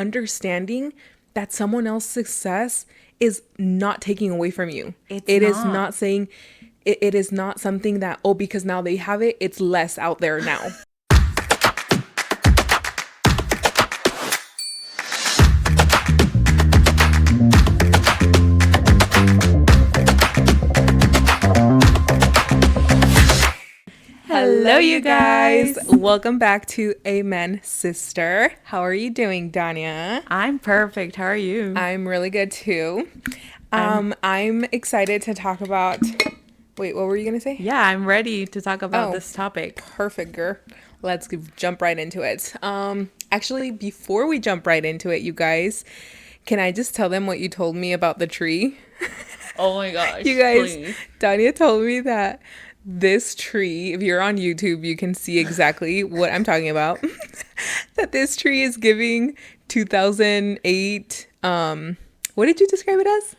understanding that someone else's success is not taking away from you. It's It is not. not saying it is not something that, oh, because now they have it, it's less out there now. Hello, you guys. Welcome back to Amen, Sister. How are you doing, Danya? I'm perfect. How are you? I'm really good too. I'm excited to talk about. Wait, what were you gonna say? Yeah, I'm ready to talk about Oh. this topic. Perfect, girl. Let's jump right into it. Actually, before we jump right into it, you guys, can I just tell them what you told me about the tree? Oh my gosh. You guys, please. Danya told me that this tree, if you're on YouTube, you can see exactly what I'm talking about. That this tree is giving 2008. What did you describe it as?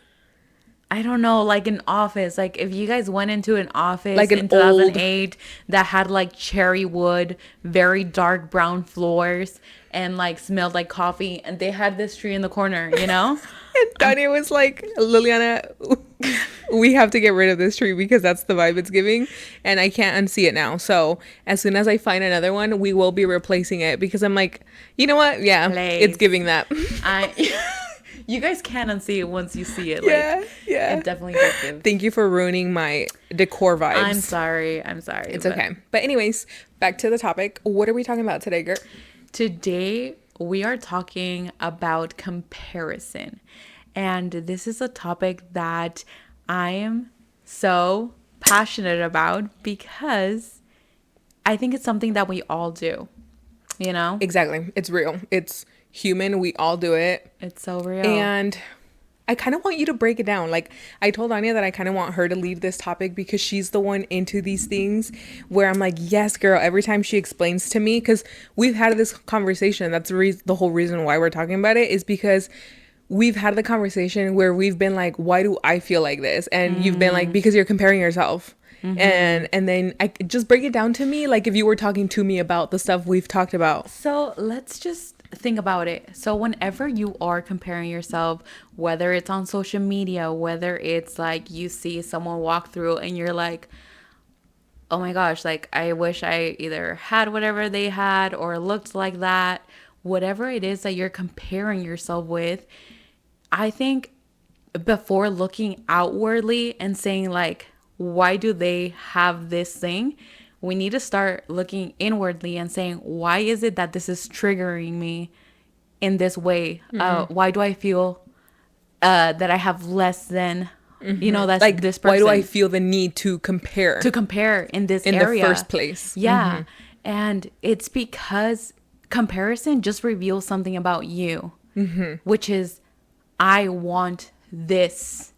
I don't know, like an office. Like if you guys went into an office Like an in 2008 that had like cherry wood, very dark brown floors, and like smelled like coffee, and they had this tree in the corner, you know? And Danya was like, Liliana, we have to get rid of this tree because that's the vibe it's giving. And I can't unsee it now. So as soon as I find another one, we will be replacing it because I'm like, you know what? Yeah, Please. it's giving that. You guys can unsee it once you see it. Yeah, yeah. It definitely does give. Thank you for ruining my decor vibes. I'm sorry. It's okay. But anyways, back to the topic. What are we talking about today, Gert? Today, we are talking about comparison. And this is a topic that I am so passionate about because I think it's something that we all do, you know? Exactly. It's real. It's human. We all do it. It's so real. And I kind of want you to break it down. Like, I told Anya that I kind of want her to lead this topic because she's the one into these things where I'm like, yes, girl, every time she explains to me, because we've had this conversation. That's the whole reason why we're talking about it is because we've had the conversation where we've been like, why do I feel like this? And you've been like, because you're comparing yourself. And then I just break it down to me like if you were talking to me about the stuff we've talked about. So let's just think about it. So whenever you are comparing yourself, whether it's on social media, whether it's like you see someone walk through and you're like, oh my gosh, like I wish I either had whatever they had or looked like that, whatever it is that you're comparing yourself with, I think before looking outwardly and saying like, why do they have this thing? We need to start looking inwardly and saying, why is it that this is triggering me in this way? Why do I feel that I have less than, that's Like, this person? why do I feel the need to compare? To compare in this in area? the first place. Yeah. And it's because comparison just reveals something about you, which is, I want this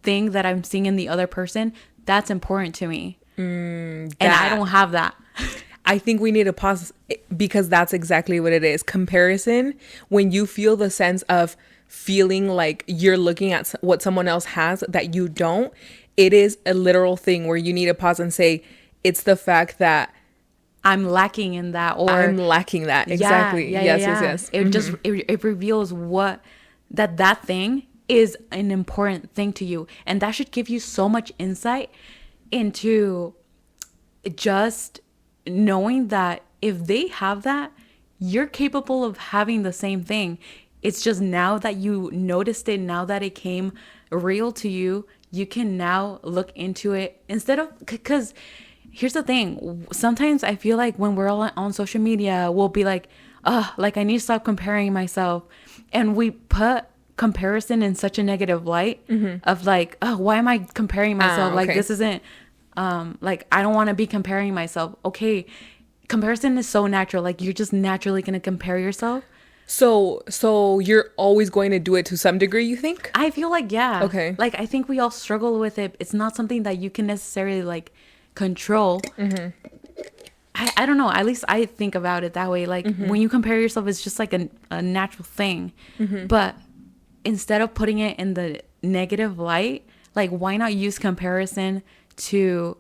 thing that I'm seeing in the other person. That's important to me. And I don't have that. I think we need to pause because that's exactly what it is. Comparison, when you feel the sense of feeling like you're looking at what someone else has that you don't, it is a literal thing where you need to pause and say, it's the fact that I'm lacking in that, or I'm lacking that. Exactly. Yes. It just it reveals that thing is an important thing to you, and that should give you so much insight into just knowing that if they have that, you're capable of having the same thing. It's just now that you noticed it, now that it came real to you, you can now look into it instead of, because here's the thing. Sometimes I feel like when we're all on social media, we'll be like, like I need to stop comparing myself. And we put comparison in such a negative light of like, oh, why am I comparing myself? Okay. Like this isn't, like I don't want to be comparing myself. Okay. Comparison is so natural. Like you're just naturally going to compare yourself. So you're always going to do it to some degree, you think? I feel like, yeah. Okay. Like I think we all struggle with it. It's not something that you can necessarily like control. I don't know. At least I think about it that way. Like when you compare yourself, it's just like a natural thing. But instead of putting it in the negative light, like why not use comparison to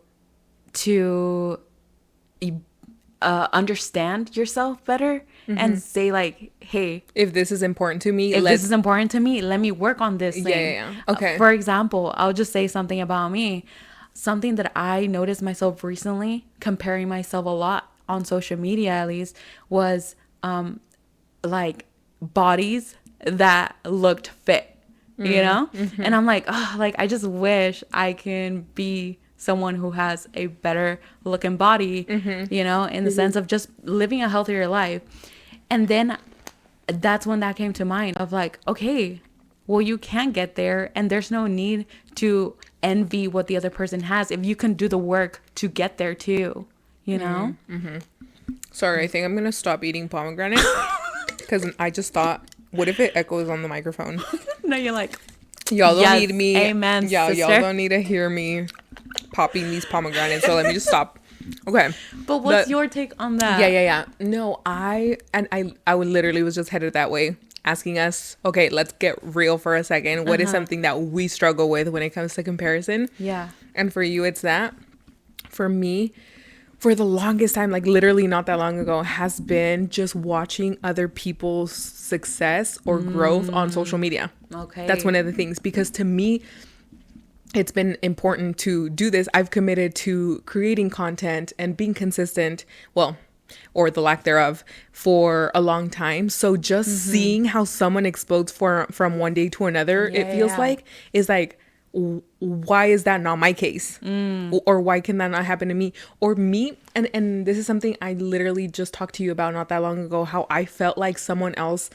understand yourself better and say like, hey, If this is important to me, if let's. this is important to me, let me work on this thing. Yeah. Okay. For example, I'll just say something about me. Something that I noticed myself recently, comparing myself a lot on social media at least, was like bodies that looked fit, you know? And I'm like, oh, like I just wish I can be someone who has a better looking body, you know, in the sense of just living a healthier life. And then that's when that came to mind of like, okay, well, you can get there and there's no need to envy what the other person has if you can do the work to get there too, you know? Sorry, I think I'm gonna stop eating pomegranate because I just thought, what if it echoes on the microphone? No, you're like, Y'all don't yes, need me. amen, Yeah, sister. y'all don't need to hear me popping these pomegranates. So let me just stop. Okay. But what's your take on that? Yeah. No, I would literally was just headed that way, asking us, okay, let's get real for a second. What is something that we struggle with when it comes to comparison? Yeah. And for you, it's that. For me, for the longest time, like literally not that long ago, has been just watching other people's success or growth on social media. Okay. That's one of the things, because to me, it's been important to do this. I've committed to creating content and being consistent, well, or the lack thereof, for a long time. So just seeing how someone explodes from one day to another, it feels Yeah. like, is like, why is that not my case? Or why can that not happen to me? Or me, and this is something I literally just talked to you about not that long ago, how I felt like someone else,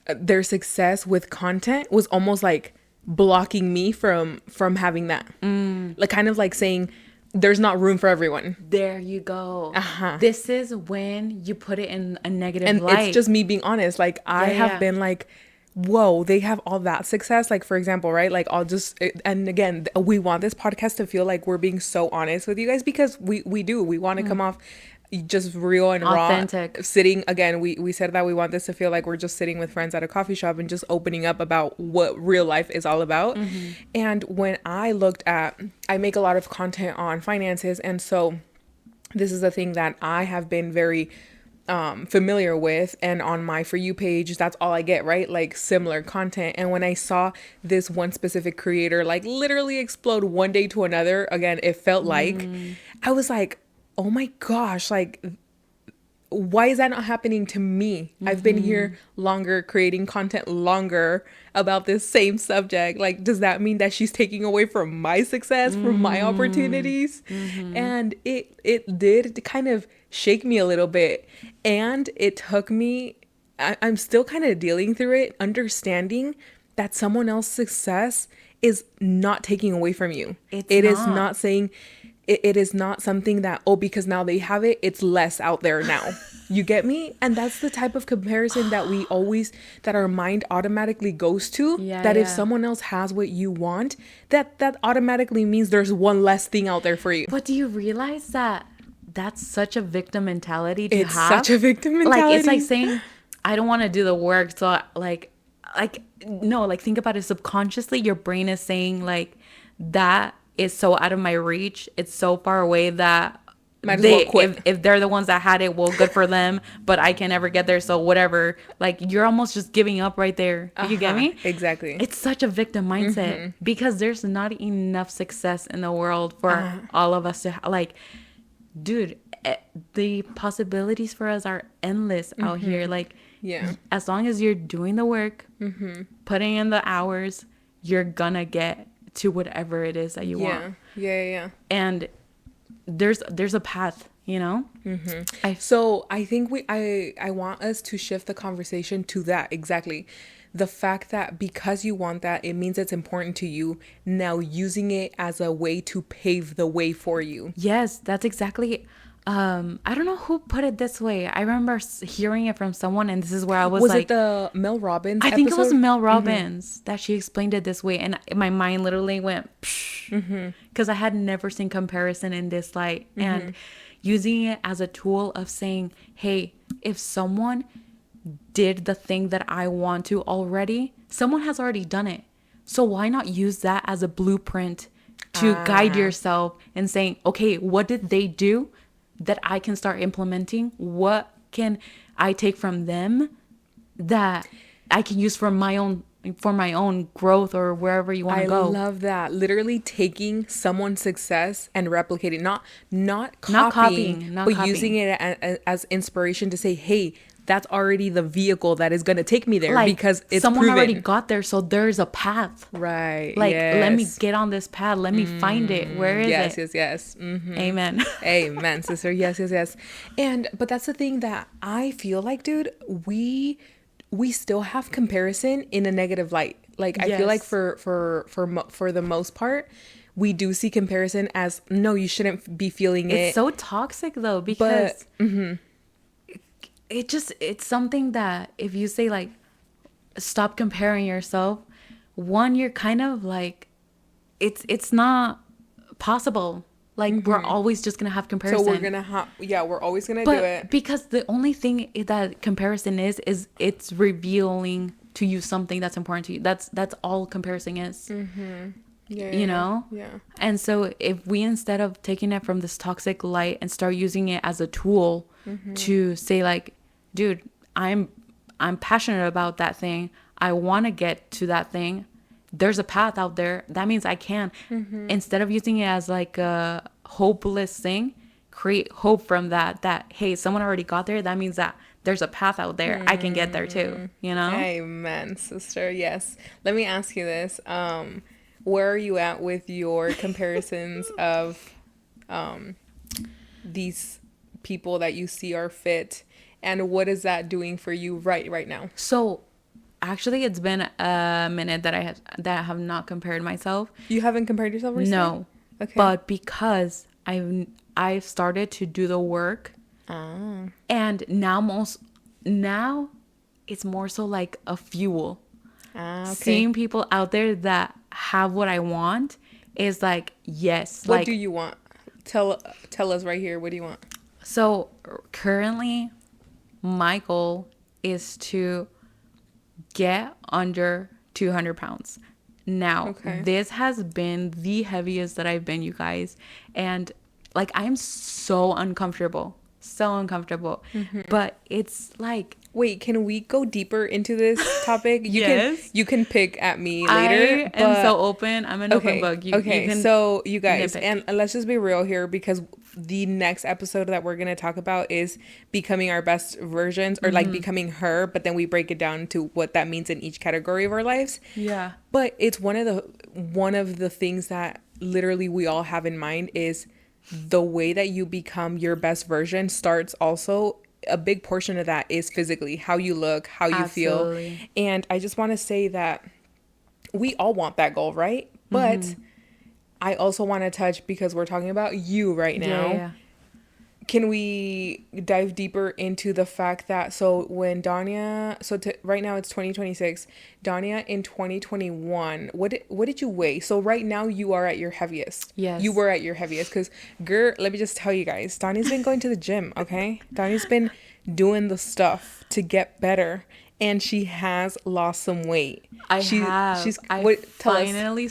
their success with content was almost like blocking me from having that. Like kind of like saying there's not room for everyone. There you go. This is when you put it in a negative And light. it's just me being honest. Like I have yeah. been like, whoa, they have all that success. Like for example, right? Like I'll just, and again, we want this podcast to feel like we're being so honest with you guys, because we do. We want to come off just real and Authentic. raw. Sitting, again, we said that we want this to feel like we're just sitting with friends at a coffee shop and just opening up about what real life is all about. And when I looked at, I make a lot of content on finances, and so this is a thing that I have been very familiar with, and on my For You page, that's all I get, right? Like similar content. And when I saw this one specific creator like literally explode one day to another, again, it felt like I was like, oh my gosh, like why is that not happening to me? I've been here longer, creating content longer about this same subject. Like, does that mean that she's taking away from my success, from my opportunities? And it did kind of shake me a little bit. And it took me, I'm still kind of dealing through it, understanding that someone else's success is not taking away from you. It is not saying, it is not something that, oh, because now they have it, it's less out there now. You get me? And that's the type of comparison that we always, that our mind automatically goes to. That if someone else has what you want, that automatically means there's one less thing out there for you. But do you realize that that's such a victim mentality to It's have? such a victim mentality. Like, it's like saying, I don't want to do the work. So no, like think about it subconsciously. Your brain is saying like, that is so out of my reach. It's so far away that Might as well quit. if they're the ones that had it, well, good for them, but I can never get there. So whatever, like you're almost just giving up right there. You get me? Exactly. It's such a victim mindset because there's not enough success in the world for all of us to like, dude, the possibilities for us are endless out here. Like, Yeah. as long as you're doing the work, putting in the hours, you're gonna get to whatever it is that you want. Yeah. And there's a path, you know? So I think I want us to shift the conversation to that. Exactly. The fact that because you want that, it means it's important to you. Now using it as a way to pave the way for you. Yes, that's exactly. I don't know who put it this way. I remember hearing it from someone, and this is where I was Was like, it the Mel Robbins I think it was episode? Mel Robbins that she explained it this way, and my mind literally went because I had never seen comparison in this light, and using it as a tool of saying, hey, if someone did the thing that I want to already, someone has already done it, so why not use that as a blueprint to guide yourself and saying, okay, what did they do that I can start implementing? What can I take from them that I can use for my own growth or wherever you want I to go? love that. Literally taking someone's success and replicating, not Not copying, copying, not but copying. using it as inspiration to say, "Hey, that's already the vehicle that is going to take me there Like because it's someone proven." already got there, so there's a path. Right. Like, let me Yes. get on this path. Let me find it. Where is Yes, it? yes, yes. Amen. Amen, sister. Yes, yes, yes. But that's the thing that I feel like, dude, we still have comparison in a negative light. Like I feel like Yes. for the most part, we do see comparison as no, you shouldn't be feeling It's it. so toxic though, because mm-hmm. it's something that if you say like stop comparing yourself, one, you're kind of like it's not possible. Like we're always just gonna have So comparison. we're gonna have we're always gonna do But it. because the only thing that comparison is it's revealing to you something that's important to you. That's all comparison is. Yeah, You know? Yeah. And so if we, instead of taking it from this toxic light and start using it as a tool to say like, dude, I'm passionate about that thing. I want to get to that thing. There's a path out there. That means I can. Instead of using it as like a hopeless thing, create hope from that, hey, someone already got there. That means that there's a path out there. I can get there too, you know? Amen, sister. Yes. Let me ask you this. Where are you at with your comparisons of these people that you see are fit, and what is that doing for you right now? So actually it's been a minute that I have not compared myself. You haven't compared yourself recently? No. Okay. But because I've started to do the work, and now it's more so like a fuel. Okay. Seeing people out there that have what I want is like, yes. What like, do you want? Tell us right here. What do you want? So currently my goal is to get under 200 pounds. Now, Okay. this has been the heaviest that I've been, you guys. And like, I'm so uncomfortable. So uncomfortable. But it's like, Wait, can we go deeper into this topic? Yes. You can pick at me later. I am but- so open. I'm an open Okay. book. You can So you guys, nitpick. and let's just be real here, because the next episode that we're gonna talk about is becoming our best versions, or like becoming her. But then we break it down to what that means in each category of our lives. Yeah. But it's one of the things that literally we all have in mind is the way that you become your best version starts also. A big portion of that is physically, how you look, how you Absolutely. feel. And I just want to say that we all want that goal, right? But I also want to touch, because we're talking about you right now. Yeah. Can we dive deeper into the fact that, so when Danya, right now it's 2026, Danya in 2021, what did you weigh? So right now you are at your heaviest. Yes. You were at your heaviest, because girl, let me just tell you guys, Danya's been going to the gym, okay? Danya's been doing the stuff to get better, and she has lost some weight. I She- have. She's, I tell us. finally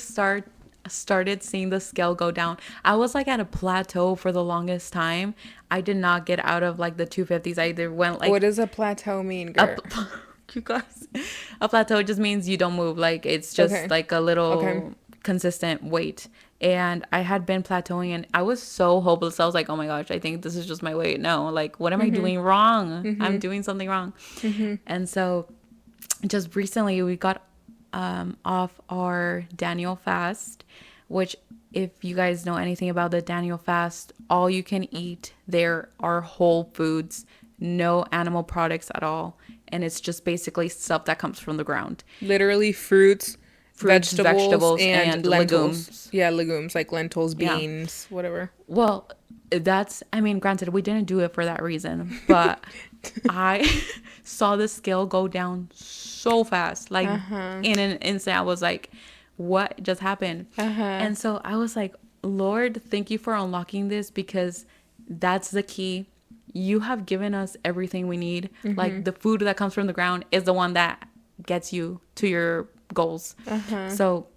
started seeing the scale go down. I was like at a plateau for the longest time. I did not get out of like the 250s. I either went like What does a plateau mean, girl? you guys. A plateau just means you don't move. Like it's just Okay. like a little Okay. consistent weight. And I had been plateauing and I was so hopeless. I was like, oh my gosh, I think this is just my weight. No, like what am I doing wrong? I'm doing something wrong. And so just recently we got off our Daniel fast, which if you guys know anything about the Daniel fast, all you can eat there are whole foods, no animal products at all. And it's just basically stuff that comes from the ground. Literally fruits, vegetables, and lentils. legumes. Yeah, legumes like lentils, Yeah. beans, whatever. Well, I mean, granted, we didn't do it for that reason, but I saw the scale go down so fast. Like in an instant, I was like, what just happened? And so I was like, Lord, thank you for unlocking this, because that's the key. You have given us everything we need. Like the food that comes from the ground is the one that gets you to your goals. So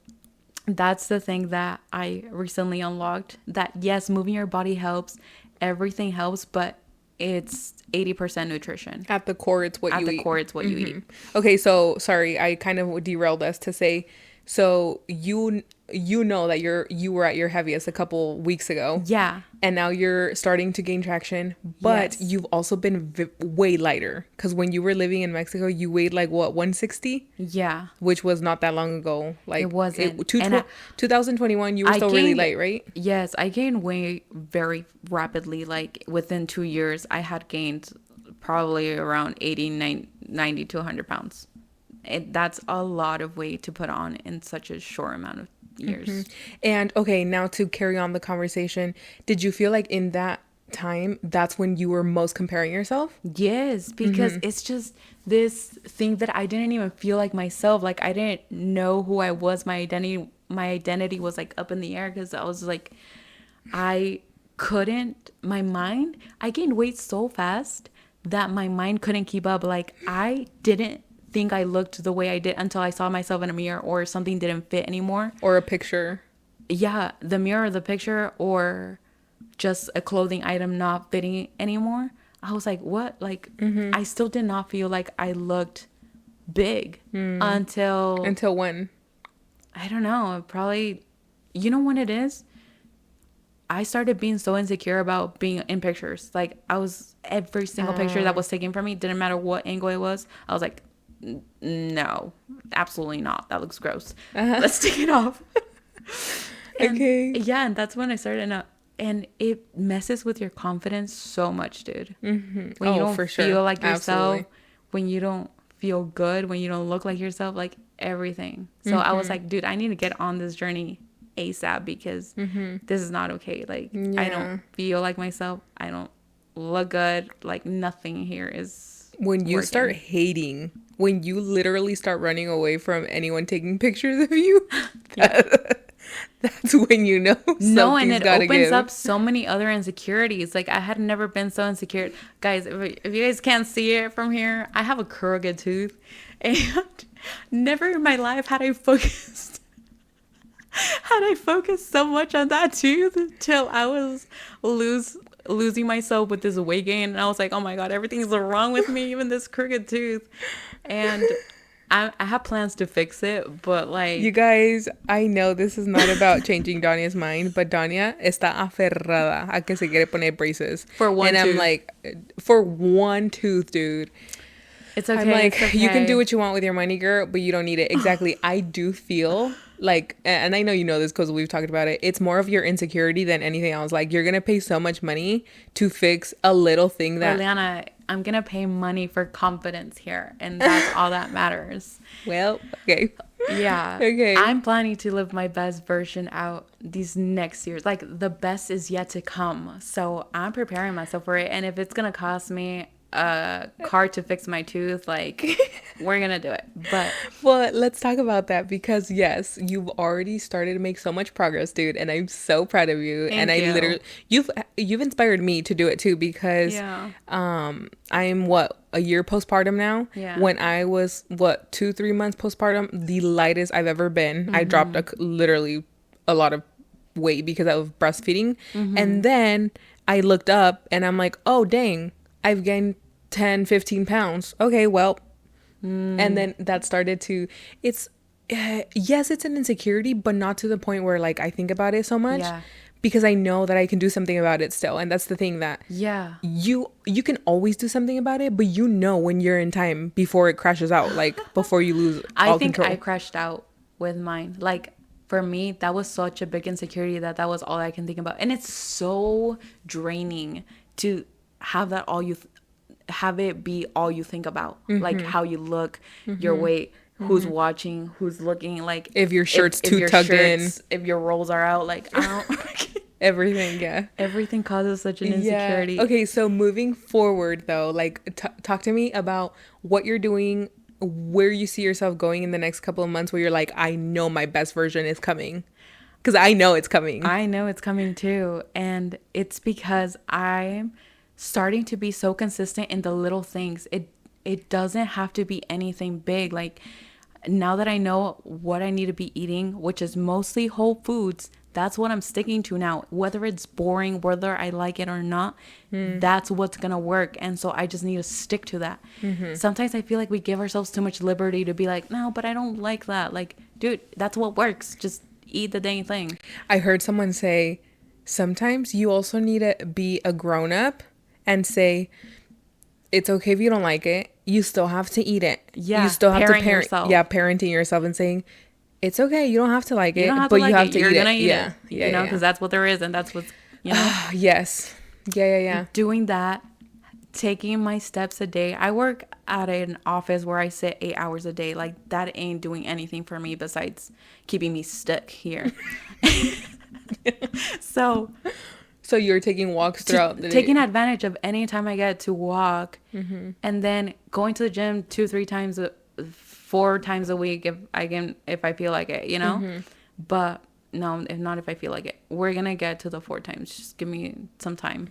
that's the thing that I recently unlocked, that yes, moving your body helps, everything helps, but it's 80% nutrition. At the core, it's what At you the eat. core, it's what you eat. Okay, so sorry, I kind of derailed us to say, so you know that you were at your heaviest a couple weeks ago, Yeah. and now you're starting to gain traction, but Yes. you've also been way lighter because when you were living in Mexico, you weighed like what, 160, Yeah. which was not that long ago. Like It wasn't. Two, And 2021, you were I still really gained- light, right? Yes, I gained weight very rapidly. Like within 2 years, I had gained probably around 80, 90 to 100 pounds. That's a lot of weight to put on in such a short amount of years. And okay, now to carry on the conversation, did you feel like in that time, that's when you were most comparing yourself? Yes, because it's just this thing that I didn't even feel like myself. Like I didn't know who I was. My identity was like up in the air because I was like, I couldn't, my mind, I gained weight so fast that my mind couldn't keep up. Like I didn't think I looked the way I did until I saw myself in a mirror or something didn't fit anymore. Or a picture? Yeah, the mirror, the picture, or just a clothing item not fitting anymore. I was like, what? Like, I still did not feel like I looked big until, Until when? I don't know, probably, you know when it is? I started being so insecure about being in pictures. Like, I was, every single picture that was taken from me, didn't matter what angle it was, I was like, no, absolutely not. That looks gross. Let's take it off. And, Okay. yeah, and that's when I started and it messes with your confidence so much, dude. When you don't for sure. feel like yourself, Absolutely. when you don't feel good, when you don't look like yourself, like everything. So I was like, dude, I need to get on this journey ASAP because this is not okay. Like I Yeah. don't feel like myself. I don't look good. Like nothing here is When you working. start hating, when you literally start running away from anyone taking pictures of you, that's when you know No, and something's it gotta opens give. up so many other insecurities. Like I had never been so insecure. Guys, if you guys can't see it from here, I have a crooked tooth. And never in my life had I focused so much on that tooth till I was losing myself with this weight gain. And I was like, oh my God, everything's wrong with me, even this crooked tooth. And I have plans to fix it, but like You guys, I know this is not about changing Dania's mind, but Dania está aferrada a que se quiere poner braces. For one and I'm tooth. like, for one tooth, dude. it's okay. I'm like, it's you can okay. do what you want with your money, girl, but you don't need it. Exactly. I do feel like, and I know you know this because we've talked about it, it's more of your insecurity than anything else. Like, you're going to pay so much money to fix a little thing that, Liliana, I'm gonna pay money for confidence here, and that's all that matters. well, okay. Yeah. Okay. I'm planning to live my best version out these next years. Like the best is yet to come. So I'm preparing myself for it. And if it's gonna cost me a car to fix my tooth, like we're gonna do it. But Well, let's talk about that because yes, you've already started to make so much progress, dude, and I'm so proud of you. Thank and I you. literally you've inspired me to do it too because Yeah. I'm a year postpartum now. Yeah. When I was 2-3 months postpartum, the lightest I've ever been. I dropped literally a lot of weight because I was breastfeeding. And then I looked up and I'm like, oh dang, I've gained 10-15 pounds. Okay, well, and then that started to, it's yes, it's an insecurity, but not to the point where like I think about it so much. Yeah. Because I know that I can do something about it still. And that's the thing, that yeah. you can always do something about it, but you know when you're in time before it crashes out, like before you lose all I think control. I crashed out with mine. Like for me, that was such a big insecurity that was all I can think about. And it's so draining to have that have it be all you think about. Like how you look, your weight, who's watching, who's looking, like If your shirt's too your tugged in. if your rolls are out, like I don't Everything, yeah. everything causes such an insecurity. Yeah. Okay, so moving forward though, like talk to me about what you're doing, where you see yourself going in the next couple of months, where you're like, I know my best version is coming. Because I know it's coming. I know it's coming too. And it's because I'm starting to be so consistent in the little things. It doesn't have to be anything big. Like now that I know what I need to be eating, which is mostly whole foods, that's what I'm sticking to now. Whether it's boring, whether I like it or not, that's what's gonna work. And so I just need to stick to that. Sometimes I feel like we give ourselves too much liberty to be like, no, but I don't like that. Like, dude, that's what works. Just eat the dang thing. I heard someone say sometimes you also need to be a grown up and say it's okay if you don't like it. You still have to eat it. Yeah, You still have to parent parent. yourself. Yeah, parenting yourself and saying it's okay. You don't have to like it, You don't have but to like you have it. to You're eat gonna it. eat Yeah. it. Yeah. You know, Yeah. because that's what there is, and that's what's, you know. Yes. Yeah. Doing that, taking my steps a day. I work at an office where I sit 8 hours a day. Like, that ain't doing anything for me besides keeping me stuck here. So So you're taking walks throughout the day. taking advantage of any time I get to walk, and then going to the gym 2-3 times 4 times a week if I feel like it, you know. But no, if not, if I feel like it, we're gonna get to the 4 times. Just give me some time.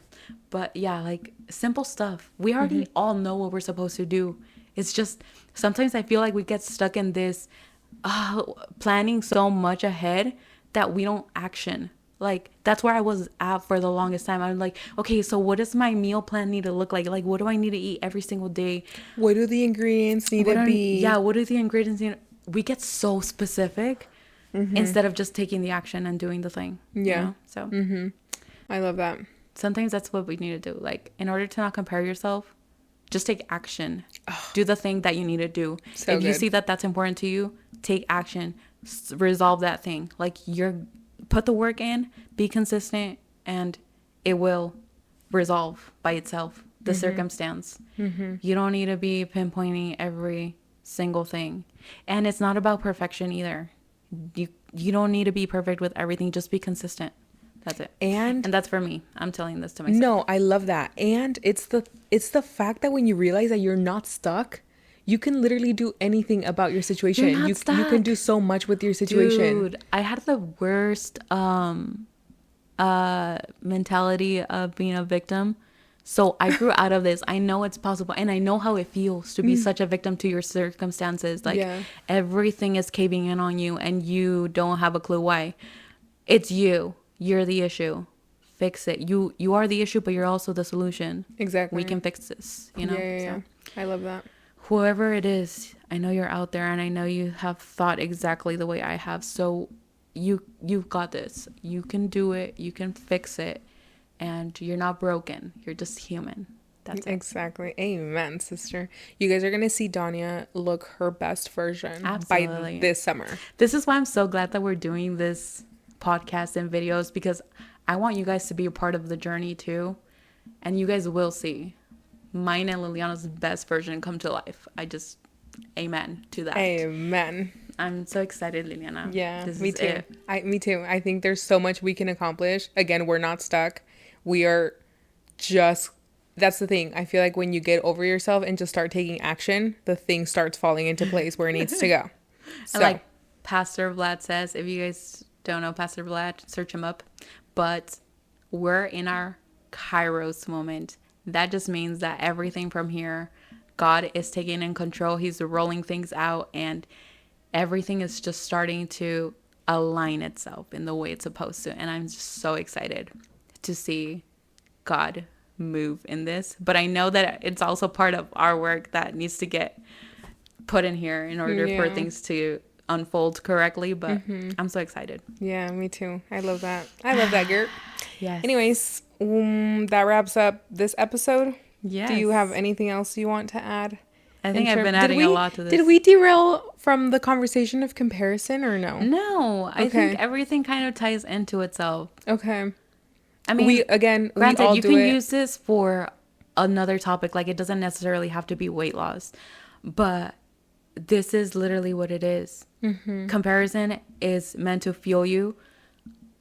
But yeah, like, simple stuff we already all know what we're supposed to do. It's just sometimes I feel like we get stuck in this planning so much ahead that we don't action. Like, that's where I was at for the longest time. I'm like, okay, so what does my meal plan need to look like? Like, what do I need to eat every single day? What do the ingredients need to be? Yeah, what do the ingredients need? We get so specific instead of just taking the action and doing the thing. you Yeah. know? So I love that. sometimes that's what we need to do. Like, in order to not compare yourself, just take action. Do the thing that you need to do. So if you good. see that that's important to you, take action. Resolve that thing. Like, put the work in, be consistent, and it will resolve by itself the circumstance. You don't need to be pinpointing every single thing. And it's not about perfection either. You don't need to be perfect with everything. Just be consistent. That's it. And that's for me. I'm telling this to myself. no, I love that. And it's the fact that when you realize that you're not stuck, you can literally do anything about your situation. You're not You stuck. can do so much with your situation. Dude, I had the worst mentality of being a victim. So I grew out of this. I know it's possible, and I know how it feels to be such a victim to your circumstances. Like, Yeah. everything is caving in on you and you don't have a clue why. It's you. You're the issue. Fix it. You are the issue, but you're also the solution. Exactly. We can fix this, you know? Yeah. So I love that. whoever it is, I know you're out there, and I know you have thought exactly the way I have. So you've got this. You can do it. You can fix it. And you're not broken. You're just human. That's it. Exactly. Amen, sister. You guys are going to see Danya look her best version Absolutely. by this summer. This is why I'm so glad that we're doing this podcast and videos, because I want you guys to be a part of the journey too. And you guys will see mine and Liliana's best version come to life. Amen to that. Amen. I'm so excited, Liliana. Yeah, This me is too. it. Me too. I think there's so much we can accomplish. Again, we're not stuck. We are just, that's the thing. I feel like when you get over yourself and just start taking action, the thing starts falling into place where it needs to go. So, And like Pastor Vlad says, if you guys don't know Pastor Vlad, search him up. But we're in our Kairos moment. That just means that everything from here, God is taking in control. He's rolling things out, and everything is just starting to align itself in the way it's supposed to. And I'm just so excited to see God move in this. But I know that it's also part of our work that needs to get put in here in order for Yeah. things to unfold correctly. But I'm so excited. yeah, me too. I love that. I love that, Gert. Yes. Anyways, that wraps up this episode. Yes. Do you have anything else you want to add? I think in I've term- been Did adding we- a lot to this. Did we derail from the conversation of comparison or no? No, I Okay. think everything kind of ties into itself. Okay. I mean, we granted, all you do can it. use this for another topic. Like, it doesn't necessarily have to be weight loss, but this is literally what it is. Comparison is meant to fuel you,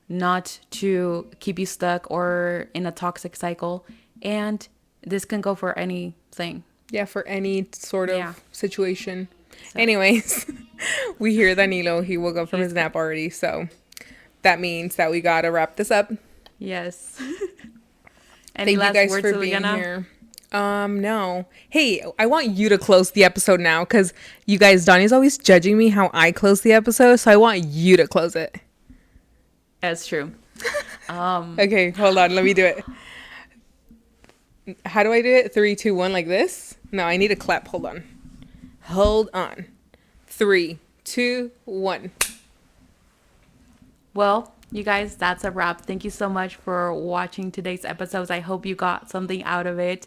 not to keep you stuck or in a toxic cycle. And this can go for anything. Yeah, for any sort of Yeah. situation. Anyways, we hear that Nilo, he woke up from his nap already. So that means that we got to wrap this up. Yes. Thank Any you last guys words, for being Liliana? here. No. Hey, I want you to close the episode now because you guys, Donnie's always judging me how I close the episode. So I want you to close it. That's true. Okay, hold on. Let me do it. How do I do it? 3, 2, 1, like this? No, I need a clap. Hold on. Hold on. 3, 2, 1. Well, you guys, that's a wrap. Thank you so much for watching today's episodes. I hope you got something out of it.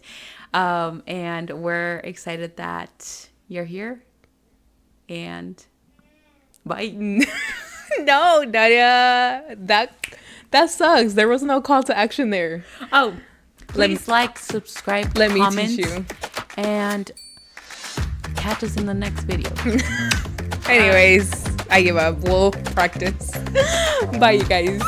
And we're excited that you're here. And bye. No, Nadia. That sucks. There was no call to action there. Oh, please like, subscribe, Let me comment, teach you. and catch us in the next video. Anyways, I give up. We'll practice. Bye, you guys.